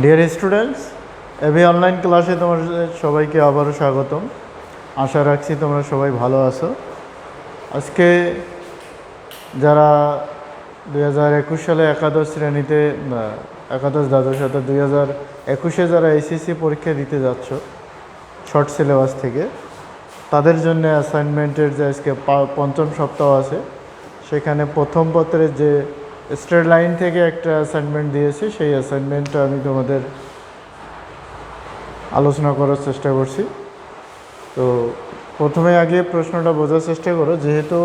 Dear students, AB online ক্লাসে তোমাদের সবাইকে আবারও স্বাগতম। আশা রাখছি তোমরা সবাই ভালো আছো। আজকে যারা 2021 সালে একাদশ শ্রেণীতে একাদশ দ্বাদশ অর্থাৎ 2021-এ যারা এইচএসসি পরীক্ষা দিতে যাচ্ছ শর্ট সিলেবাস থেকে, তাদের জন্য অ্যাসাইনমেন্টের যে আজকে পঞ্চম সপ্তাহ আছে, সেখানে প্রথম পত্রের যে স্ট্রেট লাইন থেকে একটা অ্যাসাইনমেন্ট দিয়েছি, সেই অ্যাসাইনমেন্টটা আমি তোমাদের আলোচনা করার চেষ্টা করছি। তো প্রথমে আগে প্রশ্নটা বোঝার চেষ্টা করো, যেহেতু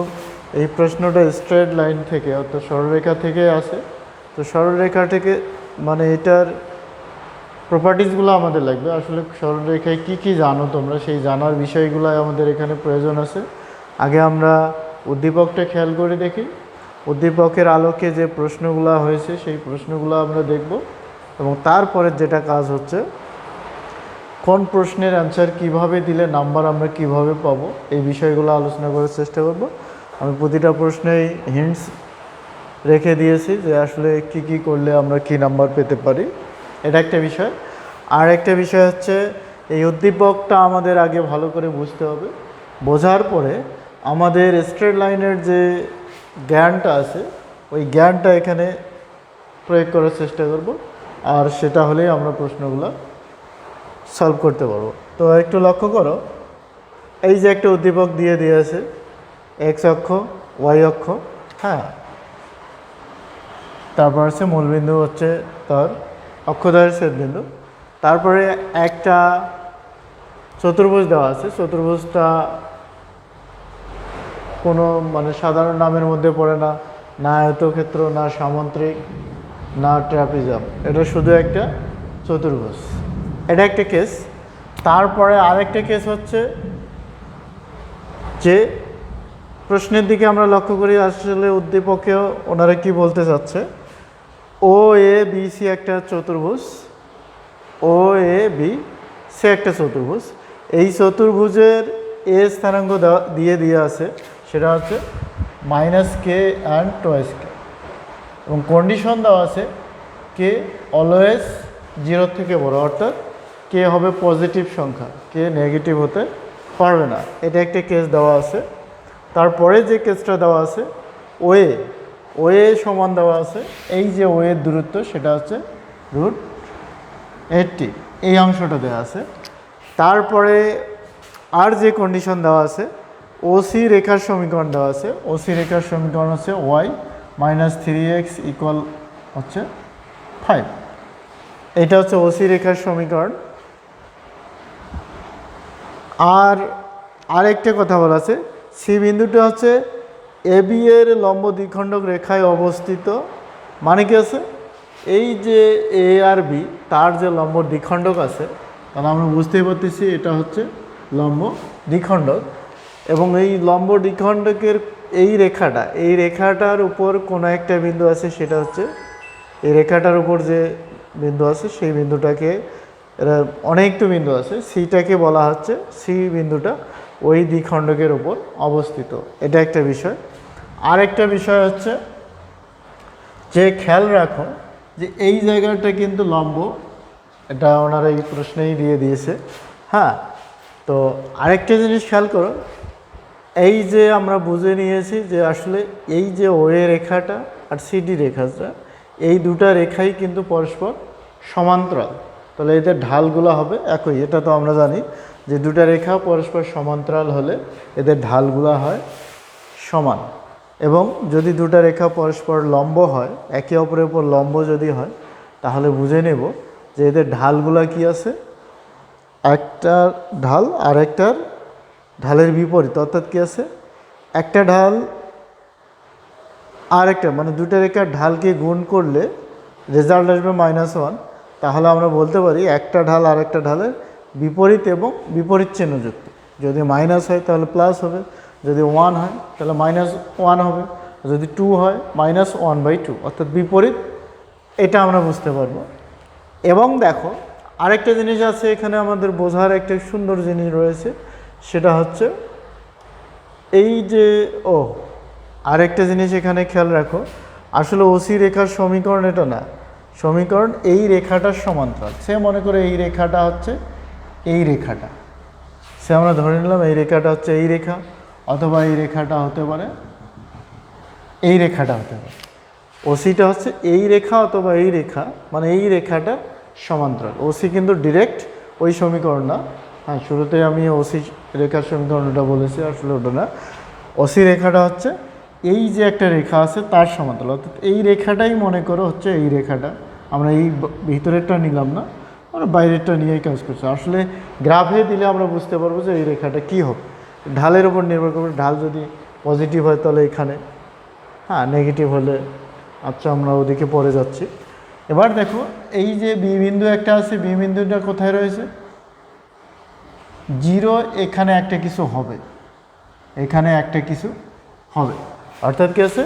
এই প্রশ্নটা স্ট্রেট লাইন থেকে অর্থাৎ সরলরেখা থেকে আসে। তো সরলরেখা থেকে মানে এটার প্রপার্টিসগুলো আমাদের লাগবে। আসলে সরলরেখায় কী কী জানো তোমরা, সেই জানার বিষয়গুলো আমাদের এখানে প্রয়োজন আছে। আগে আমরা উদ্দীপকটা খেয়াল করে দেখি। উদ্দীপকের আলোকে যে প্রশ্নগুলো হয়েছে সেই প্রশ্নগুলো আমরা দেখব, এবং তারপরে যেটা কাজ হচ্ছে কোন প্রশ্নের অ্যান্সার কিভাবে দিলে নাম্বার আমরা কিভাবে পাবো, এই বিষয়গুলো আলোচনা করার চেষ্টা করব। আমি প্রতিটা প্রশ্নেই হিন্টস রেখে দিয়েছি যে আসলে কি কি করলে আমরা কি নাম্বার পেতে পারি, এটা একটা বিষয়। আর একটা বিষয় হচ্ছে এই উদ্দীপকটা আমাদের আগে ভালো করে বুঝতে হবে। বোঝার পরে আমাদের স্ট্রেট লাইনের যে জ্ঞানটা আছে ওই জ্ঞানটা এখানে প্রয়োগ করার চেষ্টা করব, আর সেটা হলেই আমরা প্রশ্নগুলো সলভ করতে পারবো। তো একটু লক্ষ্য করো, এই যে একটা উদ্দীপক দিয়ে দিয়েছে, এক্স অক্ষ, ওয়াই অক্ষ, হ্যাঁ, তারপর হচ্ছে মূলবিন্দু হচ্ছে তার অক্ষদ্বয়ের ছেদবিন্দু। তারপরে একটা চতুর্ভুজ দেওয়া আছে। চতুর্ভুজটা কোনো মানে সাধারণ নামের মধ্যে পড়ে না, না আয়তক্ষেত্র, না সামন্ত্রিক, না ট্রাপিজম, এটা শুধু একটা চতুর্ভুজ। এটা একটা কেস। তারপরে আরেকটা কেস হচ্ছে যে প্রশ্নের দিকে আমরা লক্ষ্য করি, আসলে উদ্দীপকেও ওনারা কি বলতে চাচ্ছে। ও এ বি সি একটা চতুর্ভুজ, ও এ বি সি একটা চতুর্ভুজ। এই চতুর্ভুজের এ স্থানাঙ্ক দিয়ে আছে, সেটা হচ্ছে -k অ্যান্ড 2k, এবং কন্ডিশন দেওয়া আছে কে অলওয়েজ 0 থেকে বড়, অর্থাৎ কে হবে পজিটিভ সংখ্যা, কে নেগেটিভ হতে পারবে না। এটা একটা কেস দেওয়া আছে। তারপরে যে কেসটা দেওয়া আছে, ওয়ে ওয়ে সমান দেওয়া আছে, এই যে ওয়ের দূরত্ব সেটা হচ্ছে √80, এই অংশটা দেওয়া আছে। তারপরে আর যে কন্ডিশন দেওয়া আছে, ওসি রেখার সমীকরণ দেওয়া আছে। ওসি রেখার সমীকরণ হচ্ছে y - 3x হচ্ছে 5। এটা হচ্ছে ওসি রেখার সমীকরণ। আর আরেকটা কথা বলা আছে, সি বিন্দুটা হচ্ছে এ বি এর লম্ব দ্বিখণ্ডক রেখায় অবস্থিত। মানে কি আছে, এই যে এ আর বি তার যে লম্ব দ্বিখণ্ডক আছে, তাহলে আমরা বুঝতেই পারতেছি এটা হচ্ছে লম্ব দ্বিখণ্ডক। এবং এই লম্ব দ্বিখণ্ডকের এই রেখাটার উপর কোনো একটা বিন্দু আছে, সেটা হচ্ছে এই রেখাটার উপর যে বিন্দু আছে সেই বিন্দুটাকে, এরা অনেকটা বিন্দু আছে, সিটাকে বলা হচ্ছে, সি বিন্দুটা ওই দ্বিখণ্ডকের উপর অবস্থিত। এটা একটা বিষয়। আরেকটা বিষয় হচ্ছে যে খেয়াল রাখো যে এই জায়গাটা কিন্তু লম্ব, এটা ওনারা এই প্রশ্নেই দিয়ে দিয়েছে। হ্যাঁ, তো আরেকটা জিনিস খেয়াল করো, এই যে আমরা বুঝে নিয়েছি যে আসলে এই যে ওয়ে রেখাটা আর সিডি রেখাটা, এই দুটা রেখাই কিন্তু পরস্পর সমান্তরাল। তাহলে এদের ঢালগুলো হবে একই। এটা তো আমরা জানি যে দুটা রেখা পরস্পর সমান্তরাল হলে এদের ঢালগুলো হয় সমান। এবং যদি দুটা রেখা পরস্পর লম্ব হয়, একে অপরের উপর লম্ব যদি হয়, তাহলে বুঝে নেব যে এদের ঢালগুলো কি আছে, একটা ঢাল আর একটার ঢালের বিপরীত, অর্থাৎ কি আছে, একটা ঢাল আর একটা, মানে দুটা রেখার ঢালকে গুণ করলে রেজাল্ট আসবে -1। তাহলে আমরা বলতে পারি একটা ঢাল আর একটা ঢালের বিপরীত এবং বিপরীত চিহ্নযুক্ত। যদি মাইনাস হয় তাহলে প্লাস হবে, যদি 1 হয় তাহলে -1 হবে, যদি 2 হয় -1/2, অর্থাৎ বিপরীত। এটা আমরা বুঝতে পারবো। এবং দেখো আরেকটা জিনিস আছে এখানে, আমাদের বোঝার একটা সুন্দর জিনিস রয়েছে, সেটা হচ্ছে এই যে আরেকটা জিনিস এখানে খেয়াল রাখো, আসলে ওসি রেখার সমীকরণ এটা না, সমীকরণ এই রেখাটার সমান্তরাল। সে মনে করে এই রেখাটা হচ্ছে এই রেখাটা, সে আমরা ধরে নিলাম এই রেখাটা হচ্ছে এই রেখা, অথবা এই রেখাটা হতে পারে এই রেখাটা হতে পারে। ওসিটা হচ্ছে এই রেখা অথবা এই রেখা, মানে এই রেখাটা সমান্তরাল। ওসি কিন্তু ডিরেক্ট ওই সমীকরণ না। হ্যাঁ, শুরুতে আমি ওসি রেখার সমীকরণটা বলেছি, আসলে ওটা না। ওসি রেখাটা হচ্ছে এই যে একটা রেখা আছে তার সমান্তরাল, অর্থাৎ এই রেখাটাই মনে করো হচ্ছে এই রেখাটা। আমরা এই ভিতরেরটা নিলাম না, আমরা বাইরেরটা নিয়েই কাজ করছি। আসলে গ্রাফে দিলে আমরা বুঝতে পারবো যে এই রেখাটা কী হবে। ঢালের উপর নির্ভর করবে, ঢাল যদি পজিটিভ হয় তাহলে এখানে, হ্যাঁ নেগেটিভ হলে, আচ্ছা আমরা ওদিকে পরে যাচ্ছি। এবার দেখো এই যে বি বিন্দু একটা আছে, বি বিন্দুটা কোথায় রয়েছে? 0, এখানে একটা কিছু হবে, এখানে একটা কিছু হবে, অর্থাৎ কি আছে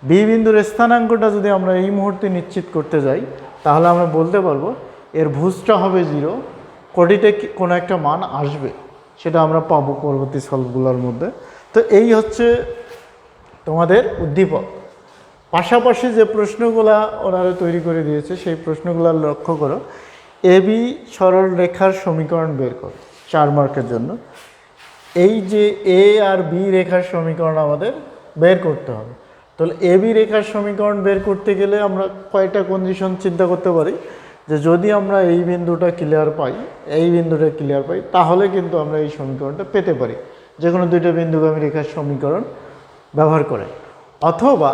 বি বিন্দুর স্থানাঙ্কটা যদি আমরা এই মুহূর্তে নিশ্চিত করতে যাই তাহলে আমরা বলতে পারবো এর ভুজটা হবে 0, কোটিতে কোনো একটা মান আসবে, সেটা আমরা পাবো পরবর্তী সলভগুলোর মধ্যে। তো এই হচ্ছে তোমাদের উদ্দীপক। পাশাপাশি যে প্রশ্নগুলা ওনারা তৈরি করে দিয়েছে সেই প্রশ্নগুলো লক্ষ্য করো। এবি সরল রেখার সমীকরণ বের করো 4 মার্কের জন্য। এই যে এ আর বি রেখার সমীকরণ আমাদের বের করতে হবে। তাহলে এবি রেখার সমীকরণ বের করতে গেলে আমরা কয়টা কন্ডিশন চিন্তা করতে পারি, যে যদি আমরা এই বিন্দুটা ক্লিয়ার পাই, এই বিন্দুটা ক্লিয়ার পাই, তাহলে কিন্তু আমরা এই সমীকরণটা পেতে পারি যে কোনো দুইটা বিন্দুগামী রেখার সমীকরণ ব্যবহার করে। অথবা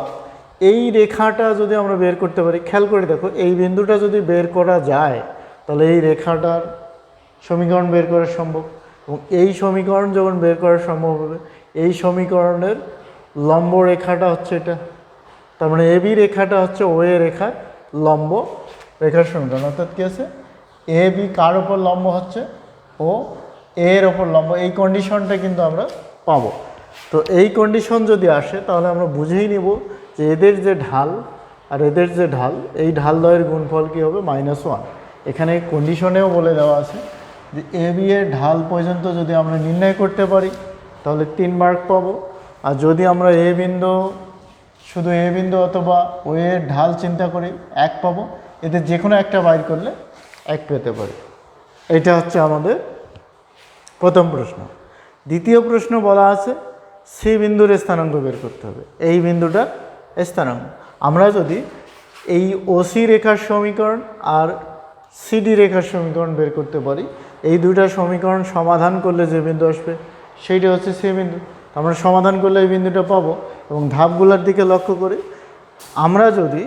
এই রেখাটা যদি আমরা বের করতে পারি, খেয়াল করে দেখো এই বিন্দুটা যদি বের করা যায় তাহলে এই রেখাটার সমীকরণ বের করা সম্ভব, এবং এই সমীকরণ যখন বের করা সম্ভব হবে, এই সমীকরণের লম্ব রেখাটা হচ্ছে এটা, তার মানে এবি রেখাটা হচ্ছে ও এ রেখার লম্ব রেখার সমীকরণ। অর্থাৎ কী আছে, এ বি কার ওপর লম্ব হচ্ছে, ও এর ওপর লম্ব। এই কন্ডিশনটা কিন্তু আমরা পাবো। তো এই কন্ডিশন যদি আসে তাহলে আমরা বুঝেই নিব যে এদের যে ঢাল আর এদের যে ঢাল, এই ঢাল দ্বয়ের গুণফল কী হবে, -1। এখানে কন্ডিশনেও বলে দেওয়া আছে যে এ বি এর ঢাল পর্যন্ত যদি আমরা নির্ণয় করতে পারি তাহলে 3 মার্ক পাবো। আর যদি আমরা এ বিন্দু, শুধু এ বিন্দু অথবা ও এর ঢাল চিন্তা করি, 1 পাবো। এদের যে কোনো একটা বাইর করলে 1 পেতে পারি। এটা হচ্ছে আমাদের প্রথম প্রশ্ন। দ্বিতীয় প্রশ্ন বলা আছে সি বিন্দুর স্থানাঙ্ক বের করতে হবে, এই বিন্দুটার স্থানাঙ্ক। আমরা যদি এই ওসি রেখার সমীকরণ আর সিডি রেখার সমীকরণ বের করতে পারি, এই দুইটা সমীকরণ সমাধান করলে যে বিন্দু আসবে সেইটা হচ্ছে সি বিন্দু। আমরা সমাধান করলে এই বিন্দুটা পাবো। এবং ধাপগুলোর দিকে লক্ষ্য করি, আমরা যদি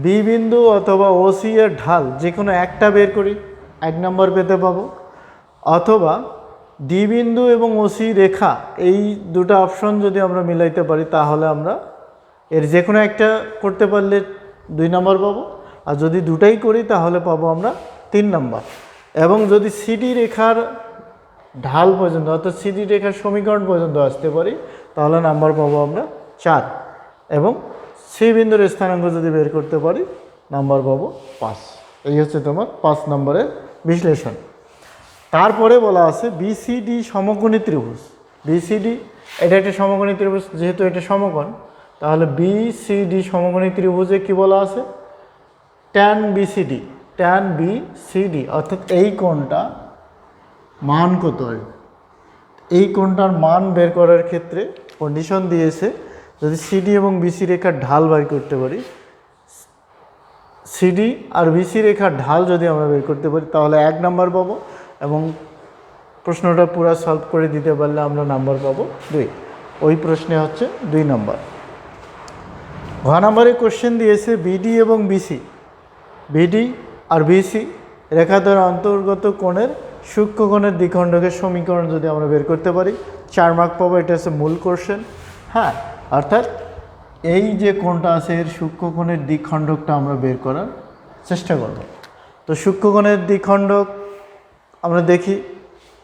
বি বিন্দু অথবা ওসি এর ঢাল যে কোনো একটা বের করি 1 নম্বর পেতে পাবো, অথবা ডি বিন্দু এবং ওসি রেখা এই দুটো অপশন যদি আমরা মিলাইতে পারি তাহলে আমরা এর যে কোনো একটা করতে পারলে 2 নম্বর পাবো, আর যদি দুটাই করি তাহলে পাবো আমরা 3 নম্বর। এবং যদি সিডি রেখার ঢাল পর্যন্ত অর্থাৎ সিডি রেখার সমীকরণ পর্যন্ত আসতে পারি তাহলে নাম্বার পাবো আমরা 4। এবং সি বিন্দুর স্থানাঙ্ক যদি বের করতে পারি নাম্বার পাবো 5। এই হচ্ছে তোমার 5 নম্বরের বিশ্লেষণ। তারপরে বলা আছে বিসিডি সমকোণী ত্রিভুজ। বিসিডি এটা একটা সমকোণী ত্রিভুজ, যেহেতু এটা সমকোণ তাহলে বিসিডি সমকোণী ত্রিভুজে কি বলা আছে, ট্যান বিসিডি, ট্যান বিসিডি, অর্থাৎ এই কোণটা মান কত হয়, এই কোণটার মান বের করার ক্ষেত্রে কন্ডিশন দিয়েছে যদি সিডি এবং বিসি রেখার ঢাল বের করতে পারি, সিডি আর বিসি রেখার ঢাল যদি আমরা বের করতে পারি তাহলে 1 নাম্বার পাবো, এবং প্রশ্নটা পুরো সলভ করে দিতে পারলে আমরা নাম্বার পাবো 2। ওই প্রশ্নে হচ্ছে 2 নাম্বার। ঘ নাম্বারে কোশ্চেন দিয়েছে বিডি এবং বিসি, বিডি আর বিসি রেখা দ্বারা অন্তর্গত কোণের সূক্ষ্ম কোণের দ্বিখণ্ডকের সমীকরণ যদি আমরা বের করতে পারি 4 মার্ক পাবো। এটা হচ্ছে মূল কোশ্চেন। হ্যাঁ, অর্থাৎ এই যে কোণটা আছে এর সূক্ষ্ম কোণের দ্বিখণ্ডকটা আমরা বের করার চেষ্টা করব। তো সূক্ষ্ম কোণের দ্বিখণ্ডক আমরা দেখি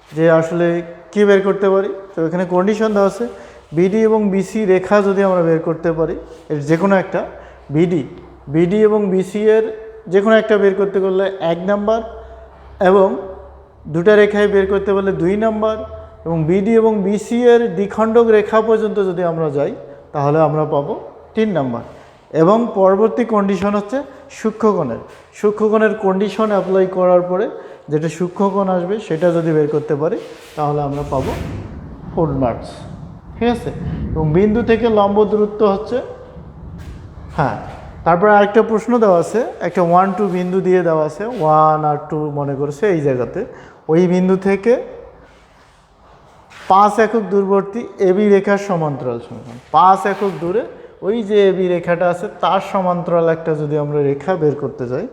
যে আসলে কি বের করতে পারি। তো এখানে কন্ডিশন দেওয়া আছে বিডি এবং বিসি রেখা যদি আমরা বের করতে পারি, এর যে কোনো একটা বিডি এবং বিসি এর যে কোনো একটা বের করতে পারলে 1 নাম্বার, এবং দুটা রেখায় বের করতে পারলে 2 নাম্বার, এবং বিডি এবং বিসি এর দ্বিখণ্ডক রেখা পর্যন্ত যদি আমরা যাই তাহলে আমরা পাবো 3 নাম্বার। এবং পরবর্তী কন্ডিশন হচ্ছে সূক্ষ্মকোণের। সূক্ষ্মকোণের কন্ডিশন অ্যাপ্লাই করার পরে যেটা সূক্ষ্মকোণ আসবে সেটা যদি বের করতে পারি তাহলে আমরা পাবো ফুল মার্কস। ঠিক আছে, এবং বিন্দু থেকে লম্ব দূরত্ব হচ্ছে, হ্যাঁ, তারপরে আরেকটা প্রশ্ন দেওয়া আছে, একটা 1 2 বিন্দু দিয়ে দেওয়া আছে, 1 আর 2 মনে করছে এই জায়গাতে, ওই বিন্দু থেকে 5 একক দূরবর্তী এবি রেখার সমান্তরাল সমীকরণ। 5 একক দূরে ওই যে এবি রেখাটা আছে তার সমান্তরাল একটা যদি আমরা রেখা বের করতে যাই,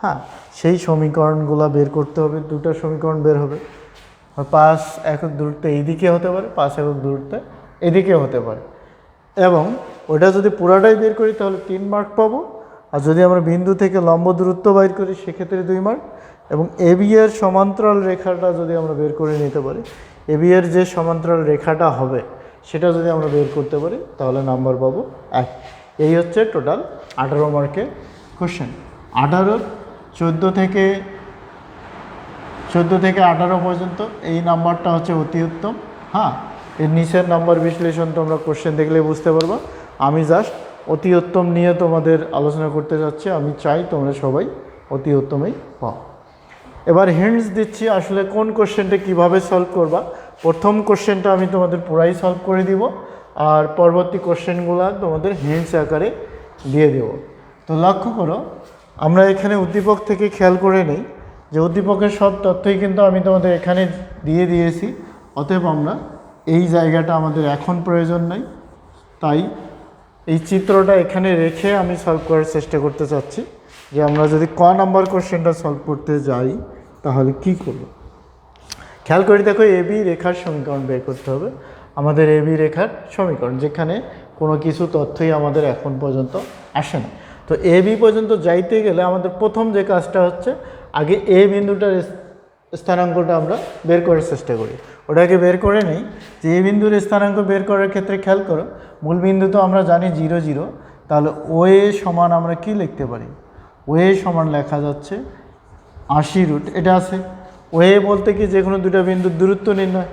হ্যাঁ, সেই সমীকরণগুলো বের করতে হবে। দুটো সমীকরণ বের হবে, 5 একক দূরত্বে এইদিকে হতে পারে, 5 একক দূরত্বে এদিকে হতে পারে, এবং ওটা যদি পুরাটাই বের করি তাহলে 3 মার্ক পাবো। আর যদি আমরা বিন্দু থেকে লম্ব দূরত্ব বের করি সেক্ষেত্রে 2 মার্ক, এবং এবি এর সমান্তরাল রেখাটা যদি আমরা বের করে নিতে পারি, এবি এর যে সমান্তরাল রেখাটা হবে সেটা যদি আমরা বের করতে পারি তাহলে নাম্বার পাবো 1। এই হচ্ছে টোটাল 18 মার্কের কোশ্চেন। 18 14 থেকে 18 পর্যন্ত এই নাম্বারটা হচ্ছে অতি উত্তম। হ্যাঁ, এর নিচের নাম্বার বিশ্লেষণ তোমরা কোশ্চেন দেখলে বুঝতে পারবা। আমি জাস্ট অতি উত্তম নিয়ে তোমাদের আলোচনা করতে যাচ্ছি। আমি চাই তোমরা সবাই অতি উত্তমেই পাও। এবার হিন্টস দিচ্ছি আসলে কোন কোশ্চেনটা কিভাবে সলভ করবা। প্রথম কোশ্চেনটা আমি তোমাদের পুরাই সলভ করে দিব, আর পরবর্তী কোশ্চেনগুলো তোমাদের হিন্টস আকারে দিয়ে দেব। তো লক্ষ্য করো, আমরা এখানে উদ্দীপক থেকে খেয়াল করে নেই যে উদ্দীপকের সব তথ্যই কিন্তু আমি তোমাদের এখানে দিয়ে দিয়েছি। অতএব আমরা এই জায়গাটা আমাদের এখন প্রয়োজন নাই, তাই এই চিত্রটা এখানে রেখে আমি সলভ করার চেষ্টা করতে চাচ্ছি যে আমরা যদি ক নাম্বার কোশ্চেনটা সলভ করতে যাই তাহলে কি করব। খেয়াল করে দেখো, এবি রেখার সমীকরণ বের করতে হবে। আমাদের এবি রেখার সমীকরণ, যেখানে কোনো কিছু তথ্যই আমাদের এখন পর্যন্ত আসে না। তো এবি পর্যন্ত যাইতে গেলে আমাদের প্রথম যে কাজটা হচ্ছে আগে এ বিন্দুটার স্থানাঙ্কটা আমরা বের করার চেষ্টা করি। ওটাকে বের করে নেই যে এ বিন্দুর স্থানাঙ্ক বের করার ক্ষেত্রে খেয়াল করো, মূল বিন্দু তো আমরা জানি 0 0, তাহলে ও এ সমান আমরা কি লিখতে পারি, ও এ সমান লেখা যাচ্ছে 80√। এটা আছে ও এ বলতে কি যে কোনো দুটো বিন্দুর দূরত্ব নির্ণয়।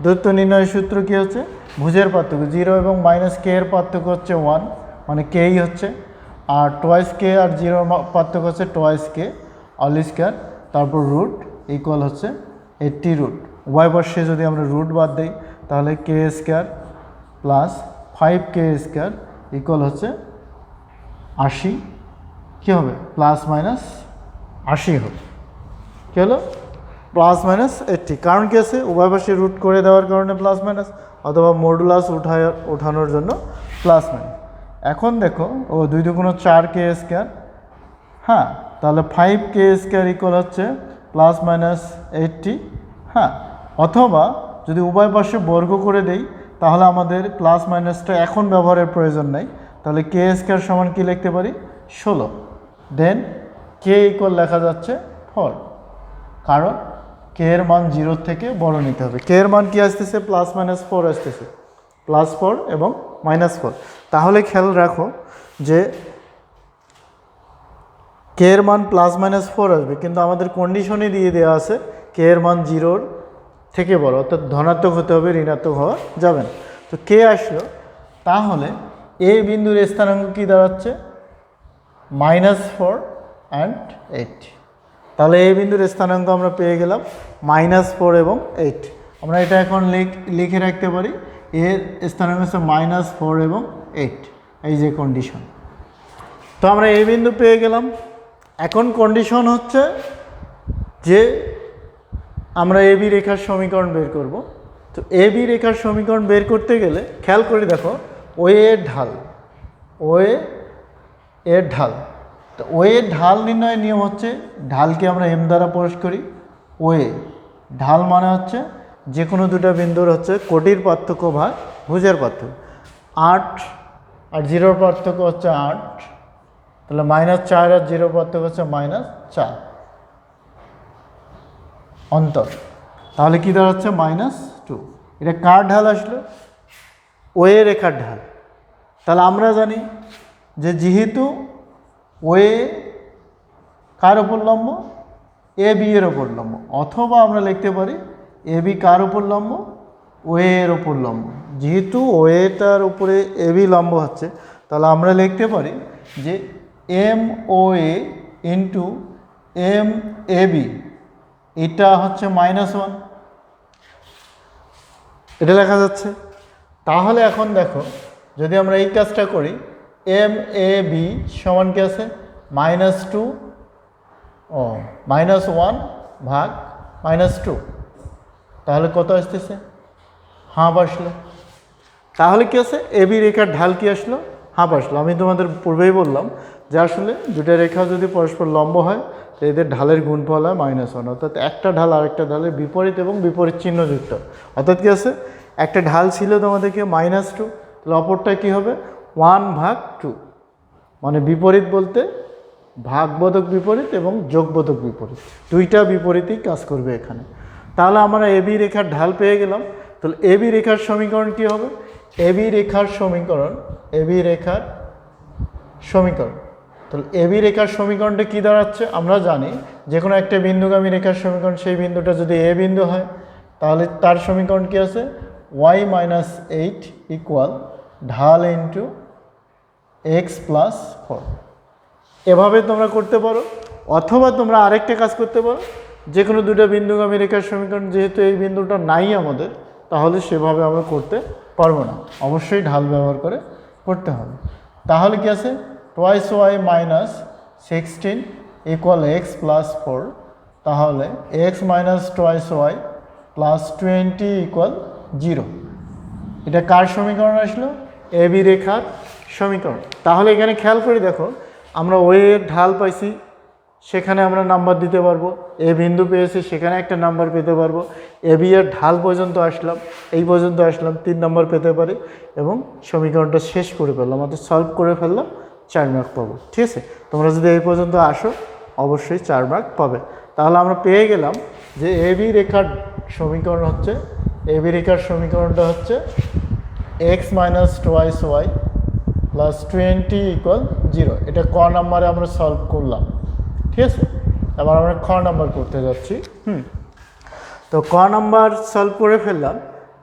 দূরত্ব নির্ণয়ের সূত্র কী হচ্ছে, ভুজের পার্থক্য, 0 এবং -k এর পার্থক্য হচ্ছে 1, মানে কেই হচ্ছে, আর টোয়াইস কে আর 0 পার্থক্য হচ্ছে টোয়াইস কে অল স্কয়ার, তারপর রুট ইকুয়াল হচ্ছে 80√। উভয় পাশে যদি আমরা রুট বাদ দিই তাহলে K square plus 5k square equal হচ্ছে 80, কী হবে, +-80 হবে। কী হলো, +-80। কারণ কী আছে, উভয় পাশে রুট করে দেওয়ার কারণে +-, অথবা মডুলাস ওঠানোর জন্য +-। এখন দেখো, ও 2 2 4k স্কয়ার, হ্যাঁ, তাহলে 5k স্কয়ার ইকুয়াল হচ্ছে +-80। হ্যাঁ, অথবা যদি উভয় পাশে বর্গ করে দেই তাহলে আমাদের +-টা এখন ব্যবহারের প্রয়োজন নেই। তাহলে কে স্কয়ার সমান কি লিখতে পারি, 16। দেন কে ইকুয়াল লেখা যাচ্ছে 4, কারণ কে এর মান 0 থেকে বড় নিতে হবে। কে এর মান কি আসতেছে, +-4 আসতেছে, +4 এবং -4। তাহলে খেয়াল রাখো যে কে এর মান +-4 আসবে, কিন্তু আমাদের কন্ডিশনে দিয়ে দেওয়া আছে কে এর মান 0 থেকে বড়, অর্থাৎ ধনাত্মক হতে হবে, ঋণাত্মক হওয়া যাবে না। তো কে আসলো, তাহলে এ বিন্দুর স্থানাঙ্ক কী দাঁড়াচ্ছে, -4 and 8। তাহলে এই বিন্দুর স্থানাঙ্ক আমরা পেয়ে গেলাম -4 এবং 8। আমরা এটা এখন লিখে রাখতে পারি, এর স্থানাঙ্ক হচ্ছে -4 এবং 8, এই যে কন্ডিশন। তো আমরা এই বিন্দু পেয়ে গেলাম। এখন কন্ডিশন হচ্ছে যে আমরা এবি রেখার সমীকরণ বের করব। তো এবি রেখার সমীকরণ বের করতে গেলে খেয়াল করে দেখো, ও এর ঢাল, ও এর ঢাল, তো ও এর ঢাল নির্ণয়ের নিয়ম হচ্ছে, ঢালকে আমরা এম দ্বারা প্রকাশ করি। ও এ ঢাল মানে হচ্ছে যে কোনো দুটো বিন্দুর হচ্ছে কোটির পার্থক্য ভাগ ভুজের পার্থক্য। 8 আর 0 পার্থক্য হচ্ছে 8, তাহলে -4 আর 0 পার্থক্য হচ্ছে -4 অন্তর, তাহলে কী দাঁড়াচ্ছে, -2। এটা কার ঢাল আসলো, ও এ রেখার ঢাল। তাহলে আমরা জানি যে যেহেতু ও এ কার ওপর লম্ব, এ বি এর ওপর লম্ব, অথবা আমরা লিখতে পারি এ বি কার ওপর লম্ব, ও এর ওপর লম্ব। যেহেতু ও এটার উপরে এ বি লম্ব হচ্ছে, তাহলে আমরা লিখতে পারি যে M O A into M A B এটা হচ্ছে -1, এটা লেখা যাচ্ছে। তাহলে এখন দেখো যদি আমরা এই কাজটা করি, এম এ বি সমান কি আছে -2 ও -1 ভাগ -2, তাহলে কত আসতেছে হাফ আসলো। তাহলে কি আছে এবি রেখার ঢাল কি আসলো হাফ আসলো। আমি তোমাদের পূর্বেই বললাম যে আসলে দুটো রেখা যদি পরস্পর লম্ব হয় তো এদের ঢালের গুণফল হয় -1, অর্থাৎ একটা ঢাল আরেকটা ঢালের বিপরীত এবং বিপরীত চিহ্নযুক্ত। অর্থাৎ কি আছে একটা ঢাল ছিল তোমাদেরকে -2, তাহলে অপরটা কী হবে 1/2, মানে বিপরীত বলতে ভাগবোধক বিপরীত এবং যোগবোধক বিপরীত, দুইটা বিপরীতই কাজ করবে এখানে। তাহলে আমরা এবি রেখার ঢাল পেয়ে গেলাম। তাহলে এবি রেখার সমীকরণ কী হবে, এবি রেখার সমীকরণ তাহলে এবি রেখার সমীকরণটা কী দাঁড়াচ্ছে, আমরা জানি যে কোনো একটা বিন্দুগামী রেখার সমীকরণ, সেই বিন্দুটা যদি এ বিন্দু হয় তাহলে তার সমীকরণ কী আছে y-8 ইকুয়াল ঢাল ইন্টু x+4। এভাবে তোমরা করতে পারো, অথবা তোমরা আরেকটা কাজ করতে পারো, যে কোনো দুটো বিন্দুগামী রেখার সমীকরণ, যেহেতু এই বিন্দুটা নাই আমাদের তাহলে সেভাবে আমরা করতে পারবো না, অবশ্যই ঢাল ব্যবহার করে করতে হবে। তাহলে কি আছে 2y-16 ইকুয়াল x+4, তাহলে x - 2y +20 ইকুয়াল 0। এটা কার সমীকরণ আসলো, এবি রেখার সমীকরণ। তাহলে এখানে খেয়াল করে দেখো, আমরা ওয়ে এর ঢাল পাইছি, সেখানে আমরা নাম্বার দিতে পারবো, এ বিন্দু পেয়েছি সেখানে একটা নাম্বার পেতে পারবো, এবি এর ঢাল পর্যন্ত আসলাম, এই পর্যন্ত আসলাম 3 নম্বর পেতে পারি, এবং সমীকরণটা শেষ করে ফেললাম, অর্থাৎ সলভ করে ফেললাম, 4 মার্ক পাবো। ঠিক আছে, তোমরা যদি এই পর্যন্ত আসো অবশ্যই 4 মার্ক পাবে। তাহলে আমরা পেয়ে গেলাম যে এবি রেখার সমীকরণটা হচ্ছে x - 2y +20 ইকুয়াল 0। এটা ক নাম্বারে আমরা সলভ করলাম। ঠিক আছে, এবার আমরা খ নাম্বার করতে যাচ্ছি। তো ক নাম্বার সলভ করে ফেললাম,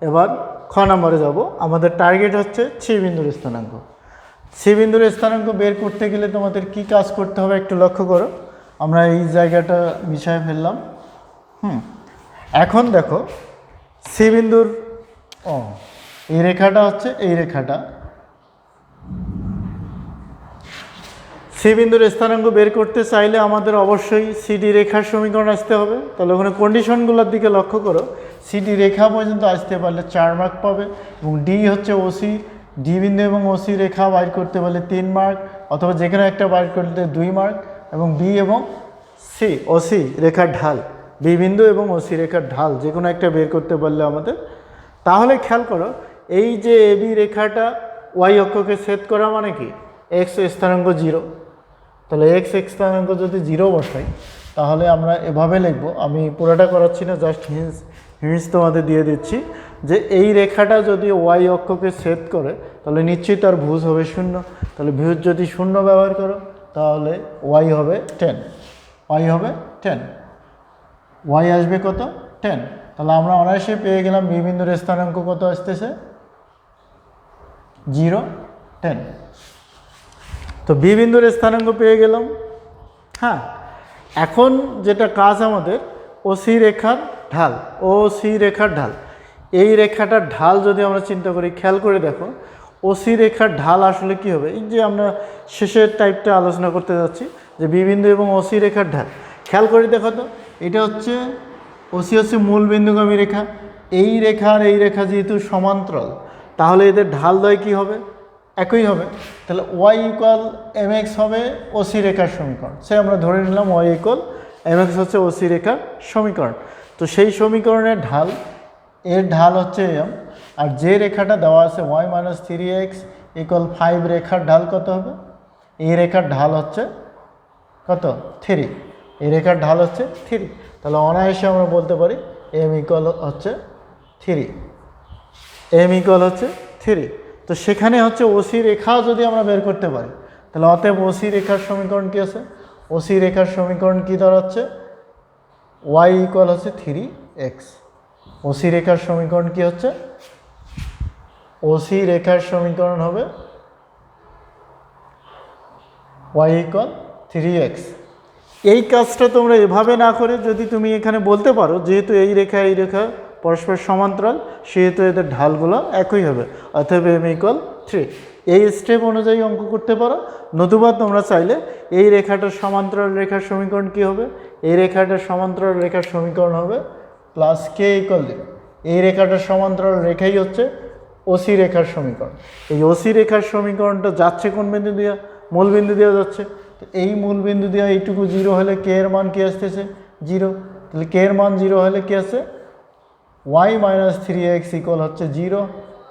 এবার খ নাম্বারে যাব। আমাদের টার্গেট হচ্ছে সি বিন্দুর স্থানাঙ্ক। সি বিন্দুর স্থানাঙ্ক বের করতে গেলে তোমাদের কি কাজ করতে হবে একটু লক্ষ্য করো। আমরা এই জায়গাটা মিশিয়ে ফেললাম। এখন দেখো সি বিন্দুর এই রেখাটা হচ্ছে এই রেখাটা, সি বিন্দুর স্থানাঙ্ক বের করতে চাইলে আমাদের অবশ্যই সিডি রেখার সমীকরণ আসতে হবে। তাহলে ওখানে কন্ডিশনগুলোর দিকে লক্ষ্য করো, সিডি রেখা পর্যন্ত আসতে পারলে 4 মার্ক পাবে, এবং ডি হচ্ছে ওসি, ডি বিন্দু এবং ওসি রেখা বাইর করতে পারলে 3 মার্ক, অথবা যে কোনো একটা বাইর করতে 2 মার্ক, এবং বি এবং সি ওসি রেখার ঢাল, বি বিন্দু এবং ওসি রেখার ঢাল যে কোনো একটা বের করতে পারলে আমাদের। তাহলে খেয়াল করো, এই যে এবি রেখাটা ওয়াই অক্ষকে ছেদ করা মানে কি, এক্স স্থানাঙ্ক 0, তাহলে এক্স স্থানাঙ্ক যদি 0 বসাই তাহলে আমরা এভাবে লিখব। আমি পুরোটা করাচ্ছি না, জাস্ট হিন্টস তোমাদের দিয়ে দিচ্ছি যে এই রেখাটা যদি ওয়াই অক্ষকে ছেদ করে তাহলে নিশ্চয়ই তার ভুজ হবে 0। তাহলে ভুজ যদি 0 ব্যবহার করো তাহলে ওয়াই হবে 10, ওয়াই আসবে কত 10। তাহলে আমরা অনায়াসে পেয়ে গেলাম বি বিন্দুর স্থানাঙ্ক কত আসতেছে 0, 10। তো বি বিন্দুর স্থানাঙ্ক পেয়ে গেলাম। এখন যেটা কাজ আমাদের ওসি রেখার ঢাল, এই রেখাটার ঢাল যদি আমরা চিন্তা করি, খেয়াল করে দেখো ওসি রেখার ঢাল আসলে কি হবে। এই যে আমরা শেষের টাইপটা আলোচনা করতে যাচ্ছি যে বি বিন্দু এবং ওসি রেখার ঢাল, খেয়াল করে দেখো তো, এটা হচ্ছে ওসি হচ্ছে মূল বিন্দুগামী রেখা, এই রেখা যেহেতু সমান্তরাল তাহলে এদের ঢাল দ্বয় কী হবে, একই হবে। তাহলে ওয়াই ইকুয়াল এম এক্স হবে ওসি রেখার সমীকরণ, সে আমরা ধরে নিলাম ওয়াই ইকুয়াল এম এক্স হচ্ছে ওসি রেখার সমীকরণ। তো সেই সমীকরণের ঢাল, এর ঢাল হচ্ছে এম, আর যে রেখাটা দেওয়া আছে ওয়াই - 3x ইকুয়াল 5 রেখার ঢাল কত হবে, এই রেখার ঢাল হচ্ছে কত 3, এই রেখার ঢাল হচ্ছে 3। তাহলে অনায়াসে আমরা বলতে পারি এম ইকুয়াল হচ্ছে 3। তো সেখানে হচ্ছে ওসি রেখা যদি আমরা বের করতে পারি তাহলে অতএব ওসি রেখার সমীকরণ কী আছে, ওসি রেখার সমীকরণ কী দাঁড়াচ্ছে, ওয়াই ইকুয়াল হচ্ছে 3x। ওসি রেখার সমীকরণ কী হচ্ছে, ওসি রেখার সমীকরণ হবে ওয়াই ইকুয়াল 3x। এই কাজটা তোমরা এভাবে না করে যদি তুমি এখানে বলতে পারো যেহেতু এই রেখা পরস্পর সমান্তরাল সেহেতু এদের ঢালগুলো একই হবে, অতএব m ইকুয়াল 3। এই স্টেপ অনুযায়ী অঙ্ক করতে পারো। নতুবা তোমরা চাইলে এই রেখাটার সমান্তরাল রেখার সমীকরণ কী হবে, এই রেখাটার সমান্তরাল রেখার সমীকরণ হবে প্লাস কে ইকুয়াল 0। এই রেখাটার সমান্তরাল রেখাই হচ্ছে ওসি রেখার সমীকরণ। এই ওসি রেখার সমীকরণটা যাচ্ছে কোন বিন্দু দিয়ে, মূল বিন্দু দিয়ে যাচ্ছে। তো এই মূল বিন্দু দিয়ে এইটুকু 0 হলে কে এর মান কী আসতেছে 0। তাহলে কে এর মান 0 হলে কী আছে y মাইনাস 3x ইকুয়াল হচ্ছে 0,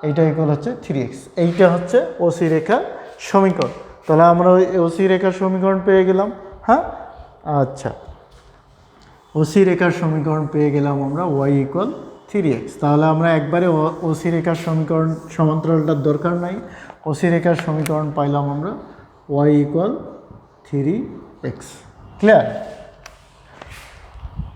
এইটা ইকুয়াল হচ্ছে 3x। এইটা হচ্ছে ওসি রেখার সমীকরণ। তাহলে আমরা ওই ওসি রেখার সমীকরণ পেয়ে গেলাম। হ্যাঁ, আচ্ছা, ওসি রেখার সমীকরণ পেয়ে গেলাম আমরা y ইকুয়াল 3x। তাহলে আমরা একবারে ওসি রেখার সমীকরণ সমান্তরালটার দরকার নাই, ওসি রেখার সমীকরণ পাইলাম আমরা y ইকুয়াল 3x। ক্লিয়ার?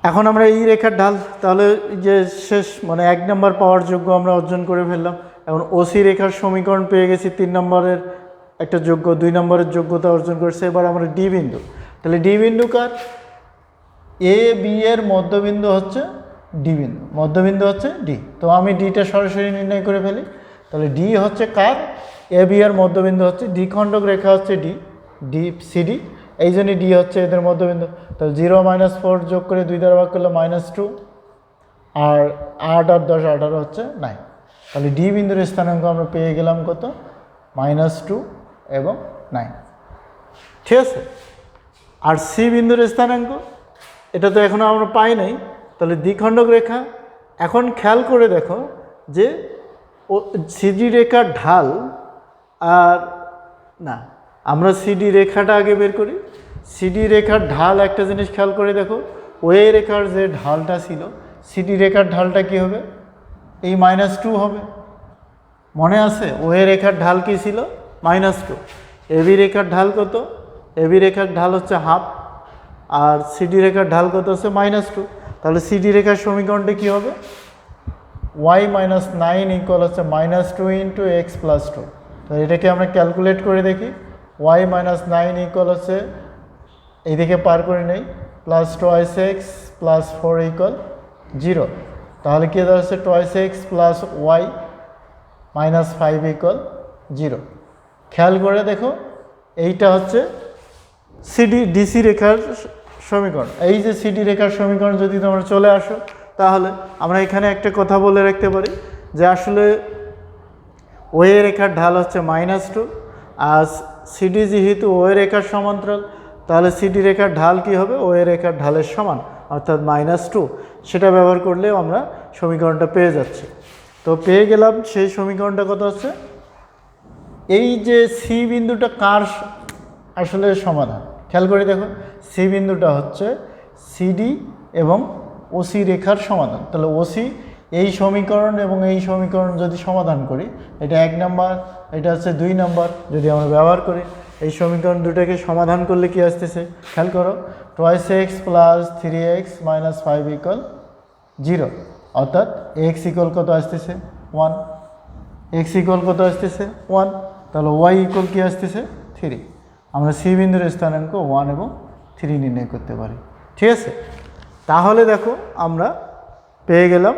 এখন আমরা এই রেখার ঢাল তাহলে যে শেষ মানে 1 নম্বর পাওয়ার যোগ্য আমরা অর্জন করে ফেললাম। এখন ওসি রেখার সমীকরণ পেয়ে গেছি, 3 নম্বরের একটা যোগ্য, 2 নম্বরের যোগ্যতা অর্জন করছে। এবার আমরা ডি বিন্দু, তাহলে ডি বিন্দু কার, এ বি এর মধ্যবিন্দু হচ্ছে ডি বিন্দু, মধ্যবিন্দু হচ্ছে ডি। তো আমি ডিটা সরাসরি নির্ণয় করে ফেলি। তাহলে ডি হচ্ছে কার, এ বি এর মধ্যবিন্দু হচ্ছে ডি খণ্ডক রেখা হচ্ছে ডি, ডি সিডি, এই জন্যই ডি হচ্ছে এদের মধ্যবিন্দু। তাহলে 0 - 4 যোগ করে 2 দ্বারা ভাগ করলে -2, আর 8 আর 10 18 হচ্ছে 9। তাহলে ডি বিন্দুর স্থানাঙ্ক আমরা পেয়ে গেলাম কত, -2 এবং 9। ঠিক আছে? আর সি বিন্দুর স্থানাঙ্ক এটা তো এখনও আমরা পাই নাই। তাহলে দ্বিখণ্ডক রেখা, এখন খেয়াল করে দেখো যে সিডি রেখার ঢাল আর না, আমরা সিডি রেখাটা আগে বের করি। সিডি রেখার ঢাল একটা জিনিস খেয়াল করে দেখো, ওয়ে রেখার যে ঢালটা ছিল সিডি রেখার ঢালটা কি হবে, এই -2 হবে। মনে আছে ওয়ে রেখার ঢাল কি ছিল, -2। এবি রেখার ঢাল কত, এবি রেখার ঢাল হচ্ছে হাফ, আর সিডি রেখার ঢাল কত হচ্ছে -2। তাহলে সিডি রেখার সমীকরণটা কী হবে, y - 9 ইকুয়াল হচ্ছে -2 × x + 2। তো এটাকে আমরা ক্যালকুলেট করে দেখি, y - 9 ইকুয়াল হচ্ছে এইদিকে পার করে নেই +2x + 4 ইকুয়াল 0। তাহলে কী দাঁড়াচ্ছে 2x + y - 5 ইকুয়াল 0। খেয়াল করে দেখো এইটা হচ্ছে সিডি ডিসি রেখার সমীকরণ। এই যে সিডি রেখার সমীকরণ যদি তোমরা চলে আসো, তাহলে আমরা এখানে একটা কথা বলে রাখতে পারি যে আসলে ওয়ে রেখার ঢাল হচ্ছে -2, আর সিডি যেহেতু ওয়ে রেখার সমান্তরাল, তাহলে সিডি রেখার ঢাল কি হবে, ওয়ে রেখার ঢালের সমান, অর্থাৎ -2। সেটা ব্যবহার করলে আমরা সমীকরণটা পেয়ে যাচ্ছি। তো পেয়ে গেলাম সেই সমীকরণটা কত হচ্ছে, এই যে সি বিন্দুটা কার আসলে সমাধান, খেয়াল করে দেখো সি বিন্দুটা হচ্ছে সিডি এবং ওসি রেখার সমাধান। তাহলে ওসি এই সমীকরণ এবং এই সমীকরণ যদি সমাধান করি, এটা 1 নম্বর, এটা হচ্ছে 2 নম্বর, যদি আমরা ব্যবহার করি এই সমীকরণ দুটাকে সমাধান করলে কি আসতেছে, খেয়াল করো 2x + 3x - 5 ইকুয়াল 0, অর্থাৎ x ইকুয়াল কত আসতেছে 1, x ইকুয়াল কত আসতেছে 1। তাহলে y ইকুয়াল কি আসতেছে 3। আমরা সি বিন্দুর স্থানাঙ্ক 1 এবং 3 নির্ণয় করতে পারি। ঠিক আছে? তাহলে দেখো আমরা পেয়ে গেলাম।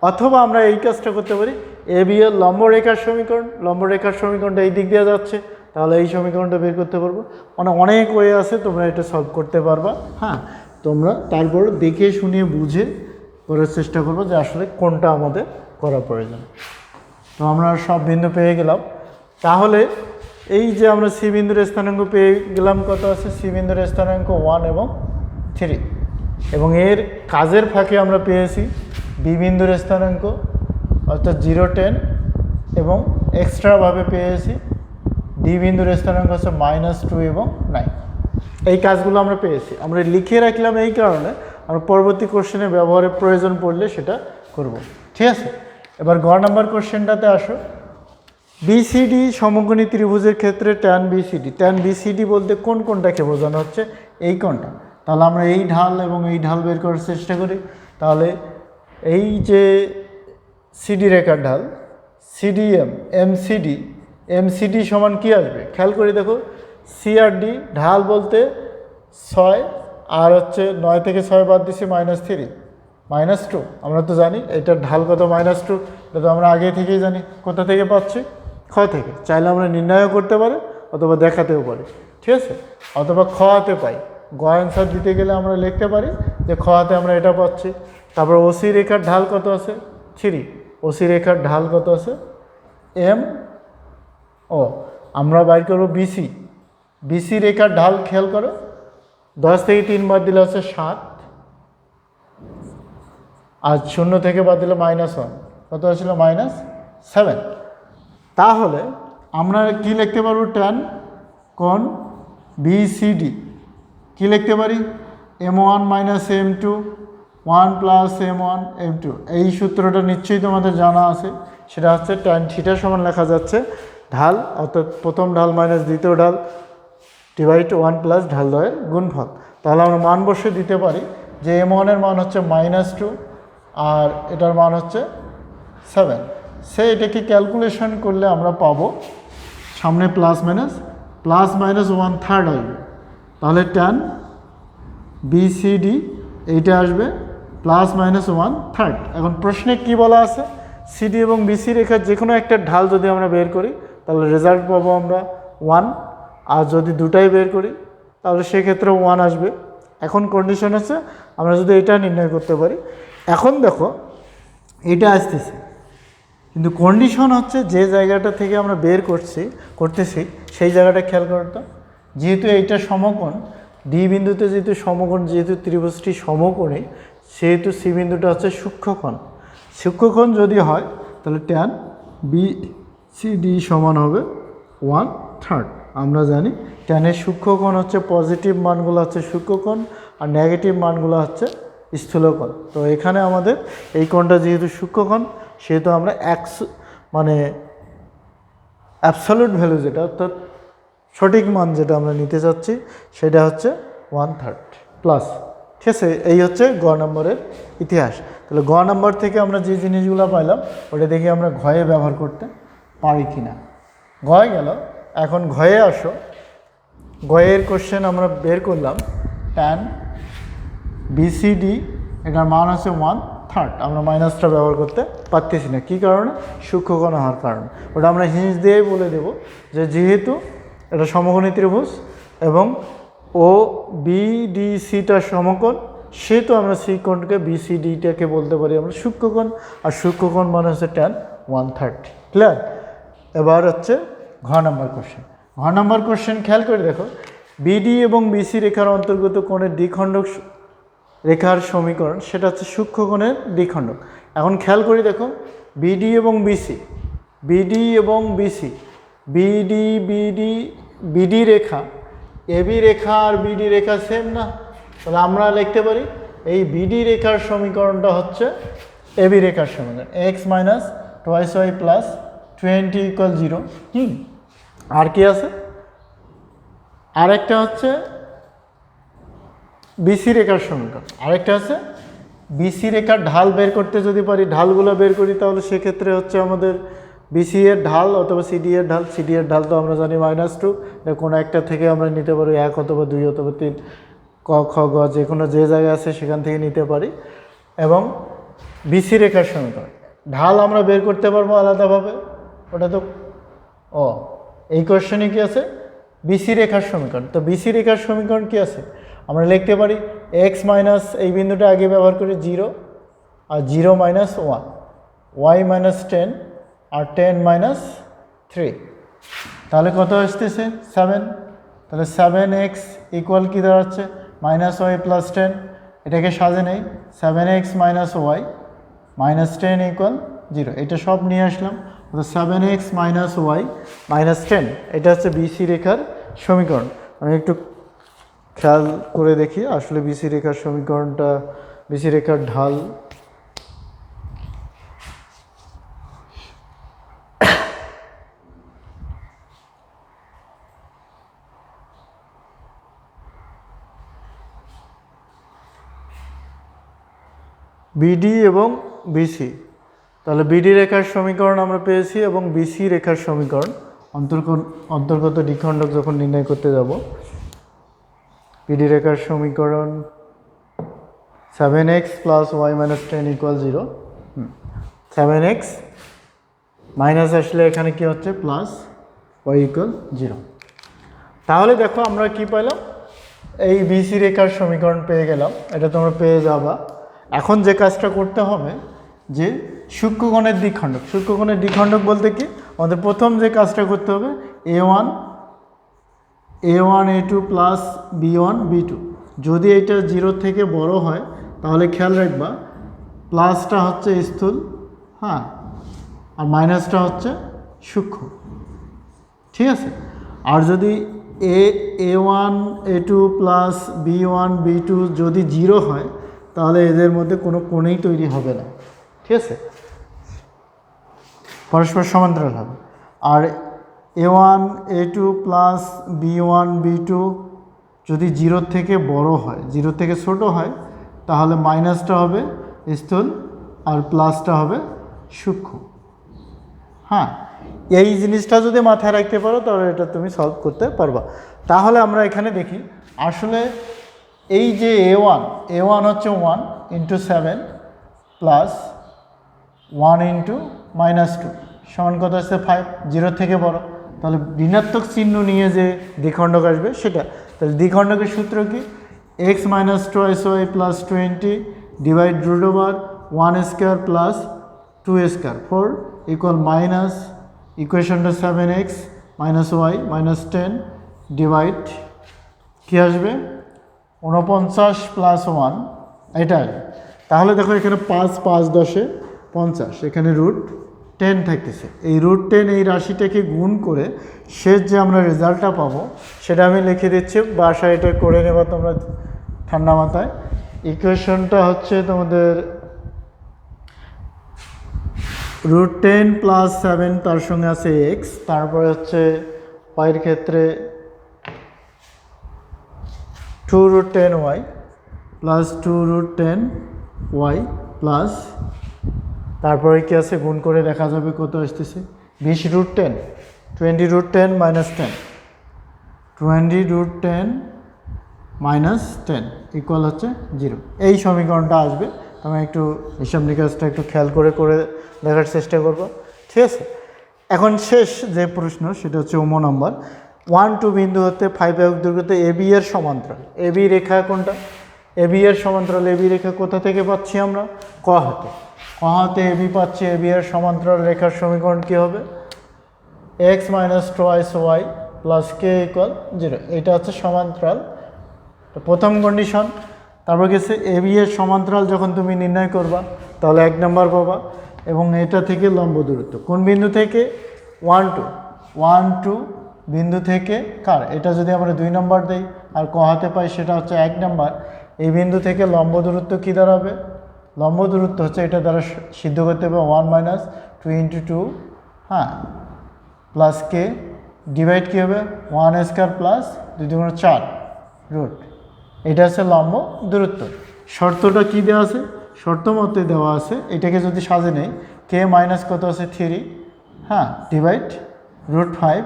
অথবা আমরা এই কাজটা করতে পারি, এ বি এর লম্ব রেখার সমীকরণ, লম্ব রেখার সমীকরণটা এই দিক দিয়ে যাচ্ছে, তাহলে এই সমীকরণটা বের করতে পারবো। মানে অনেক ওয়ে আছে, তোমরা এটা সলভ করতে পারবা। হ্যাঁ, তোমরা তারপর দেখে শুনে বুঝে করার চেষ্টা করবো যে আসলে কোনটা আমাদের করা প্রয়োজন। তো আমরা সব বিন্দু পেয়ে গেলাম। তাহলে এই যে আমরা সি বিন্দুর স্থানাঙ্ক পেয়ে গেলাম, কত আছে, সি বিন্দুর স্থানাঙ্ক 1 এবং 3, এবং এর কাজের ফাঁকে আমরা পেয়েছি বি বিন্দুর স্থানাঙ্ক অর্থাৎ 0, 10, এবং এক্সট্রাভাবে পেয়েছি ডি বিন্দুর স্থানাঙ্ক হচ্ছে -2 এবং 9। এই কাজগুলো আমরা পেয়েছি, আমরা লিখে রাখলাম এই কারণে আমরা পরবর্তী কোশ্চেনে ব্যবহারের প্রয়োজন পড়লে সেটা করব। ঠিক আছে? এবার গ নাম্বার কোশ্চেনটাতে আসো। বিসিডি সমকোণী ত্রিভুজের ক্ষেত্রে ট্যান বিসিডি, ট্যান বিসিডি বলতে কোন কোনটাকে বোঝানো হচ্ছে, এই কোনটা। তাহলে আমরা এই ঢাল এবং এই ঢাল বের করার চেষ্টা করি। তাহলে এই যে সিডি রেখার ঢাল সিডিএম, এমসিডি, এমসিডি সমান কি আসবে, খেয়াল করে দেখো সি আর ডি, ঢাল বলতে 6 আর হচ্ছে 9 থেকে 6 বাদ দিছি -3 -2, আমরা তো জানি এটার ঢাল কত -2, এটা তো আমরা আগে থেকেই জানি। কোথা থেকে পাচ্ছি? খ থেকে। চাইলে আমরা নির্ণয়ও করতে পারি অথবা দেখাতেও পারি, ঠিক আছে, অথবা খ হাতে পাই। গ অ্যান্সার দিতে গেলে আমরা লিখতে পারি যে খ হাতে আমরা এটা পাচ্ছি। তারপর ওসি রেখার ঢাল কত আছে? 3। ওসি রেখার ঢাল কত আছে? এম ও। আমরা বাইর করবো বিসি। বিসি রেখার ঢাল খেয়াল করো, 10 থেকে 3 বাদ দিলে হচ্ছে 7, আর 0 থেকে বাদ দিলে -1, কত ছিল? -7। তাহলে আমরা কি লিখতে পারবো? ট্যান কোণ বিসিডি কি লিখতে পারি? m1 - m2 1 + m1 m2। এই সূত্রটা নিশ্চয়ই তোমাদের জানা আছে, সেটা হচ্ছে ট্যান থিটা সমান লেখা যাচ্ছে ঢাল, অর্থাৎ প্রথম ঢাল মাইনাস দ্বিতীয় ঢাল ডিভাইড 1 প্লাস ঢাল দ্বয়ের গুণফল। তাহলে আমরা মান বসে দিতে পারি যে m1 এর মান হচ্ছে -2 আর এটার মান হচ্ছে 7। এটাকে ক্যালকুলেশন করলে আমরা পাবো সামনে +-1/3 আসবে। তাহলে ট্যান বিসিডি এইটা আসবে +-1/3। এখন প্রশ্নে কি বলা আছে? সিডি এবং বিসি রেখার যে কোনো একটা ঢাল যদি আমরা বের করি তাহলে রেজাল্ট পাবো আমরা 1, আর যদি দুটাই বের করি তাহলে সেক্ষেত্রে 1 আসবে। এখন কন্ডিশন আছে আমরা যদি এটা নির্ণয় করতে পারি। এখন দেখো এটা আসতেছে, কিন্তু কন্ডিশন হচ্ছে যে জায়গাটা থেকে আমরা বের করতেছি সেই জায়গাটা খেয়াল করতো। যেহেতু এইটা সমকোণ, ডি বিন্দুতে যেহেতু সমকোণ, যেহেতু ত্রিভুজটি সমকোণী, সেহেতু সি বিন্দুটা হচ্ছে সূক্ষ্মকোণ। সূক্ষ্মকোণ যদি হয় তাহলে ট্যান বিসিডি সমান হবে 1/3। আমরা জানি ট্যানের সূক্ষ্মকোণ হচ্ছে পজিটিভ মানগুলো হচ্ছে সূক্ষ্মকোণ আর নেগেটিভ মানগুলো হচ্ছে স্থূলকোণ। তো এখানে আমাদের এই কোণটা যেহেতু সূক্ষ্মকোণ সেহেতু আমরা অ্যাবসলিউট ভ্যালু যেটা, অর্থাৎ সঠিক মান যেটা আমরা নিতে চাচ্ছি সেটা হচ্ছে 1/3 প্লাস। ঠিক আছে, এই হচ্ছে গ নম্বরের ইতিহাস। তাহলে গ নম্বর থেকে আমরা যে জিনিসগুলো পাইলাম ওটা দেখি আমরা ঘয়ে ব্যবহার করতে পারি কি না। ঘয়ে গেল, এখন ঘয়ে আসো। ঘয়ের কোশ্চেন আমরা বের করলাম ট্যান বিসিডি, এটার মান আছে 1/3। আমরা মাইনাসটা ব্যবহার করতে পারতেছি না, কী কারণে? সূক্ষ্মকোণ হওয়ার কারণে। ওটা আমরা হিঞ্জ দিয়েই বলে দেব যে যেহেতু এটা সমকোণী ত্রিভুজ এবং ও বিডিসিটা সমকোণ, সেহেতু আমরা সি কোণকে বিসিডিটাকে বলতে পারি আমরা সূক্ষ্মকোণ, আর সূক্ষ্মকোণ মানে হচ্ছে ট্যান 1/3। ক্লিয়ার? এবার হচ্ছে ঘ নম্বর কোশ্চেন। ঘ নম্বর কোশ্চেন খেয়াল করে দেখো, বিডি এবং বিসি রেখার অন্তর্গত কোণের দ্বিখণ্ডক রেখার সমীকরণ, সেটা হচ্ছে সূক্ষ্মকোণের দ্বিখণ্ডক। এখন খেয়াল করি দেখো, বিডি এবং বিসি, বিডি এবং বিসি, বিডি রেখা, এবি রেখা আর বিডি রেখা সেম না? তাহলে আমরা লিখতে পারি এই বিডি রেখার সমীকরণটা হচ্ছে এবি রেখার সমীকরণ, x - 2y + 20 = 0। আর কি আছে? আরেকটা হচ্ছে বিসি রেখার সমীকরণ, আরেকটা আছে বিসি রেখার ঢাল বের করতে যদি পারি, ঢালগুলো বের করি, তাহলে সেক্ষেত্রে হচ্ছে আমাদের বিসি এর ঢাল অথবা সিডি এর ঢাল। সিডি এর ঢাল তো আমরা জানি -2, কোনো একটা থেকে আমরা নিতে পারি 1 অথবা 2 অথবা 3, ক খ গ যে কোনো যে জায়গায় আছে সেখান থেকে নিতে পারি। এবং বিসি রেখার সমীকরণ ঢাল আমরা বের করতে পারবো আলাদাভাবে, ওটা তো এই কোশ্চেনে কি আছে? বিসি রেখার সমীকরণ। তো বিসি রেখার সমীকরণ কি আছে? আমরা লিখতে পারি x মাইনাস, এই বিন্দুটা আগে ব্যবহার করি 0, আর 0 - 1, y - 10 আর 10 - 3। তাহলে কত আসতেছে? 7। তাহলে 7x ইকুয়াল কি দাঁড়াচ্ছে? -y + 10। এটাকে সাজে নেই, 7x - y - 10 = 0। এটা সব নিয়ে আসলাম, 7x - y - 10, এটা হচ্ছে বিসি রেখার সমীকরণ। আমি একটু খেয়াল করে দেখি আসলে বিসি রেখার সমীকরণটা, বিসি রেখার ঢাল বিডি এবং বিসি। তাহলে বিডি রেখার সমীকরণ আমরা পেয়েছি এবং বিসি রেখার সমীকরণ অন্তর্গত দ্বিখণ্ডক যখন নির্ণয় করতে যাব, পিডি রেখার সমীকরণ 7x + y - 10 = 0। 7x মাইনাস আসলে এখানে কি হচ্ছে প্লাস y = 0। তাহলে দেখো আমরা কি পেলাম, এই বিসি রেখার সমীকরণ পেয়ে গেলাম, এটা তোমরা পেয়ে যাবা। এখন যে কাজটা করতে হবে যে সূক্ষ্মকোণের দ্বিখণ্ডক বলতে কি, আমাদের প্রথম যে কাজটা করতে হবে a1 a2 plus b1 b2, যদি এটা 0 থেকে বড় হয় তাহলে খেয়াল রাখবা প্লাসটা হচ্ছে স্থূল, হ্যাঁ, আর মাইনাসটা হচ্ছে সূক্ষ্ম, ঠিক আছে। আর যদি a1 a2 plus b1 b2 যদি 0 হয় তাহলে এদের মধ্যে কোনো কোণেই তৈরি হবে না, ঠিক আছে, পরস্পর সমান্তরাল হবে। আর a1 a2 plus b1 b2 যদি 0 থেকে বড় হয়, 0 থেকে ছোট হয় তাহলে মাইনাসটা হবে স্থূল আর প্লাসটা হবে সূক্ষ্ম। হ্যাঁ, এই জিনিসটা যদি মাথায় রাখতে পারো তাহলে এটা তুমি সলভ করতে পারবা। তাহলে আমরা এখানে দেখি আসলে এই যে a1 হচ্ছে 1 × 7 প্লাস 1 × -2 সমান কত হচ্ছে 5, 0 থেকে বড়, তাহলে ঋণাত্মক চিহ্ন নিয়ে যে দ্বিখণ্ডক আসবে সেটা। তাহলে দ্বিখণ্ডকের সূত্র কি, x - 2y + 20 divide √1² plus 2² 4 = minus ইকুয়েশনটা 7x - y - 10 ডিভাইড কী আসবে 49 + 1 এটা। তাহলে দেখো এখানে 5 5 10 50, এখানে √10 থাকতেছে। এই √10 এই রাশিটাকে গুণ করে শেষ যে আমরা রেজাল্টটা পাবো সেটা আমি লিখে দিচ্ছি, বাসায় এটা করে নেবা তোমরা ঠান্ডা মাথায়। ইকুয়েশনটা হচ্ছে তোমাদের √10 + 7, তার সঙ্গে আছে x, তারপরে হচ্ছে পায়ের ক্ষেত্রে 2√10y প্লাস 2√10y প্লাস তারপরে কি আছে গুণ করে দেখা যাবে কত আসতেছে 20√10, 20√10 - 10, 20√10 - 10 ইকুয়াল হচ্ছে 0। এই সমীকরণটা আসবে। আমি একটু হিসাব নিকাশটা একটু খেয়াল করে দেখার চেষ্টা করব, ঠিক আছে। এখন শেষ যে প্রশ্ন সেটা হচ্ছে নম্বর 1 2 বিন্দু হতে 5 একক দৈর্ঘ্যতে AB এর সমান্তরাল, AB রেখা কোনটা, AB এর সমান্তরাল, AB রেখা কোথা থেকে পাচ্ছি আমরা, ক হাতে AB পাচ্ছি। AB এর সমান্তরাল রেখার সমীকরণ কী হবে, x - 2y + k = 0। এটা হচ্ছে সমান্তরাল প্রথম কন্ডিশন। তারপর গেছে AB এর সমান্তরাল যখন তুমি নির্ণয় করবা তাহলে 1 নম্বর পাবা, এবং এটা থেকে লম্ব দূরত্ব কোন বিন্দু থেকে 1 2 বিন্দু থেকে কার, এটা যদি আমরা 2 নম্বর দেই আর ক হাতে পাই সেটা হচ্ছে 1 নম্বর। এই বিন্দু থেকে লম্ব দূরত্ব কী দাঁড়াবে, লম্ব দূরত্ব হচ্ছে এটা দ্বারা সিদ্ধ করতে হবে 1 - 2 × 2, হ্যাঁ, প্লাস k ডিভাইড কী হবে 1² প্লাস 2 × 4 √ এটা হচ্ছে লম্ব দূরত্ব। শর্তটা কি দেওয়া আছে, শর্ত মতে দেওয়া আছে, এটাকে যদি সাজে নেই k মাইনাস কত আছে 3, হ্যাঁ, ডিভাইড √5।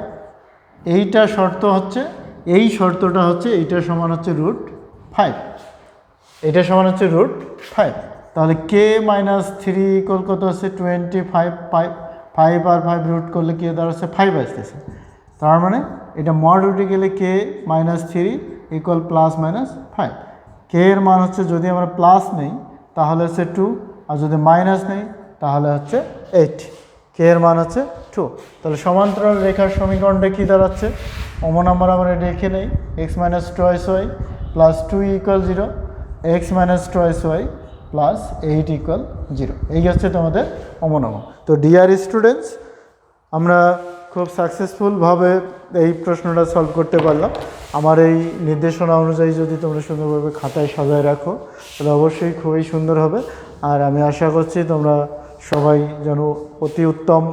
এইটা শর্ত হচ্ছে, এই শর্তটা হচ্ছে এইটা সমান হচ্ছে √5, এটা সমান হচ্ছে √5। তাহলে k - 3 = কত আছে 25, 5 আর 5 রুট করলে কি দাঁড়াচ্ছে 5 আসতেছে। তার মানে এটা মড উঠে গেলে k - 3 = +-5। k এর মান হচ্ছে যদি আমরা প্লাস নেই তাহলে হচ্ছে 2, আর যদি মাইনাস নেই তাহলে হচ্ছে 8। k এর মান হচ্ছে 2। তাহলে সমান্তরাল রেখার সমীকরণটা কী দাঁড়াচ্ছে, নম্বর আমরা রেখে নেই x - 2y + 2 = 0, x - 2y + 8 = 0। এই হচ্ছে তোমাদের নম্বর। তো ডিয়ার স্টুডেন্টস, আমরা খুব সাকসেসফুলভাবে এই প্রশ্নটা সলভ করতে পারলাম। আমার এই নির্দেশনা অনুযায়ী যদি তোমরা সুন্দরভাবে খাতায় সাজায় রাখো তাহলে অবশ্যই খুবই সুন্দর হবে। আর আমি আশা করছি তোমরা সবাই যেন অতি উত্তম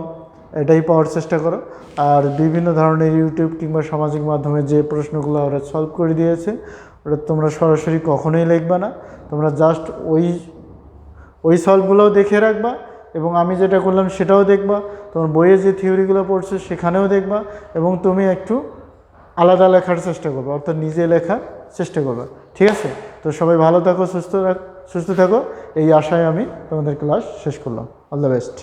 এটাই পাওয়ার চেষ্টা করো। আর বিভিন্ন ধরনের ইউটিউব কিংবা সামাজিক মাধ্যমে যে প্রশ্নগুলো ওরা সলভ করে দিয়েছে ওটা তোমরা সরাসরি কখনোই লিখবে না, তোমরা জাস্ট ওই সলভগুলোও দেখে রাখবা, এবং আমি যেটা করলাম সেটাও দেখবা, তোমার বইয়ে যে থিওরিগুলো পড়ছো সেখানেও দেখবা, এবং তুমি একটু আলাদা লেখার চেষ্টা করবে, অর্থাৎ নিজে লেখার চেষ্টা করবে। ঠিক আছে? তো সবাই ভালো থাকো, সুস্থ থাকো, এই আশায় আমি তোমাদের ক্লাস শেষ করলাম। All the best.